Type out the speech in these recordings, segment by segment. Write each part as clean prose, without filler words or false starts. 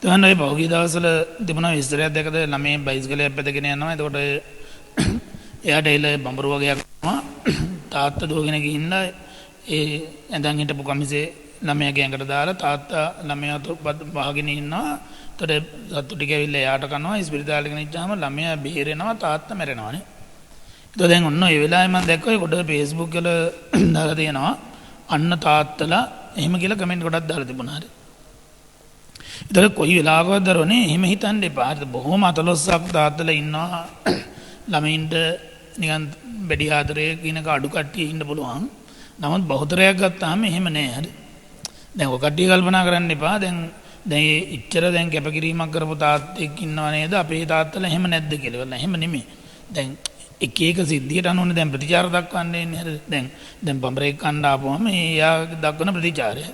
තවන්න ඔය පහුගිය දවස්වල තිබුණා විස්තරයක් දැකද ළමයි බයිසිකලයක් පැදගෙන යනවා. එතකොට එයාට එල බඹරු වගේක් ආවා. තාත්තා දුවගෙන ගිහින් ඒ ඇඳන් හිටපු කමිසේ ළමයාගේ ඇඟට දාලා තාත්තා ළමයා වහගෙන ඉන්නවා. එතකොට සත්තු ටික ඇවිල්ලා එයාට කනවා. ඉස්පිරිතාලෙට ගෙනිච්චාම ළමයා බේරෙනවා තාත්තා මැරෙනවානේ. එතකොට දැන් ඔන්න ඒ වෙලාවේ මම දැක්කා කොට Facebook වල දාලා තියෙනවා අන්න තාත්තලා එහෙම කියලා කමෙන්ට් ගොඩක් දාලා තිබුණා. හරි. ඒතර කොයි වෙලාවකවත් දරෝනේ එහෙම හිතන්න එපා. හරිද? බොහොම අතලොස්සක් තාත්තලා ඉන්නවා. ළමයින්ට නිකන් බැඩි ආදරේ කියනක අඩු කට්ටිය ඉන්න පුළුවන්. නමුත් බහුතරයක් ගත්තාම එහෙම නෑ. හරි. දැන් ඔය කට්ටිය කල්පනා කරන්න එපා. දැන් ඉච්චර දැන් කැපකිරීමක් කරපු තාත්තෙක් ඉන්නව නේද? අපේ තාත්තලා එහෙම නැද්ද කියලා. එහෙම නෙමෙයි. දැන් එක එක සිද්ධියට අනුවනේ දැන් ප්‍රතිචාර දක්වන්නේ ඉන්නේ. හරිද? දැන් බඹරෙක් කන්න ආපුවම එයා දක්වන ප්‍රතිචාරය.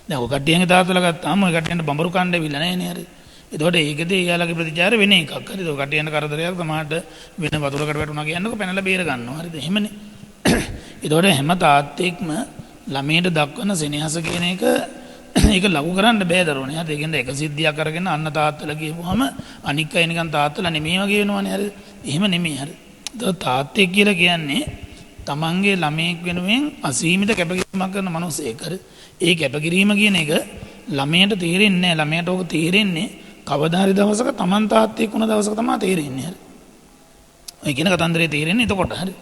දැන් ඔය කට්ටියන්ගේ තාත්තලා ගත්තාම ඔය කට්ටියන්ට බඹරු කන්න එවිලා නැහැ නේ. හරි. එතකොට ඒකදී එයාලගේ ප්‍රතිචාර වෙන එකක්. හරිද? ඔය කට්ටියන්ට කරදරයක් සමහරට වෙන වතුරකට වැටුණා කියන්නකො පැනලා බේර ගන්නවා. හරිද? එහෙමනේ. එතකොට හැම තාත්තෙක්ම ළමයට දක්වන සෙනෙහස කියන එක ඒක ලඝු කරන්න බෑ දරුවනේ. හරිද? ඒකෙන්ද එක සිද්ධියක් අරගෙන අන්න තාත්තලා කියපුවාම අනික් අය නිකන් තාත්තලා නෙමෙයි වගේ වෙනවනේ. හරිද? එහෙම නෙමෙයි. හරිද? තාත්තෙක් කියලා කියන්නේ තමන්ගේ ළමයෙක් වෙනුවෙන් අසීමිත කැපකිරීමක් කරන මිනිසෙක්. හරි. ඒ කැපකිරීම කියන එක ළමයට තේරෙන්නේ නැහැ. ළමයට ඕක තේරෙන්නේ කවදා හරි දවසක තමන් තාත්තෙක් වුණ දවසක තමයි තේරෙන්නේ. හරි. ඔය කියන කතන්දරේ තේරෙන්නේ එතකොට. හරි.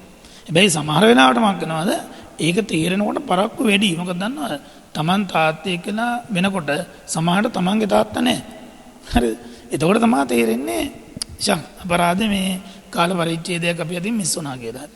හැබැයි සමහර වෙලාවට මොකක් වෙනවද? ඒක තේරෙනකොට පරක්කු වැඩි. මොකද දන්නවද? තමන් තාත්තෙක් කියලා වෙනකොට සමහරට තමන්ගේ තාත්තා නැහැ. හරි. එතකොට තමයි තේරෙන්නේ අපරාධ මේ කාල පරිච්ඡේදයක් අපි අතින් මිස් වුණා කියලා.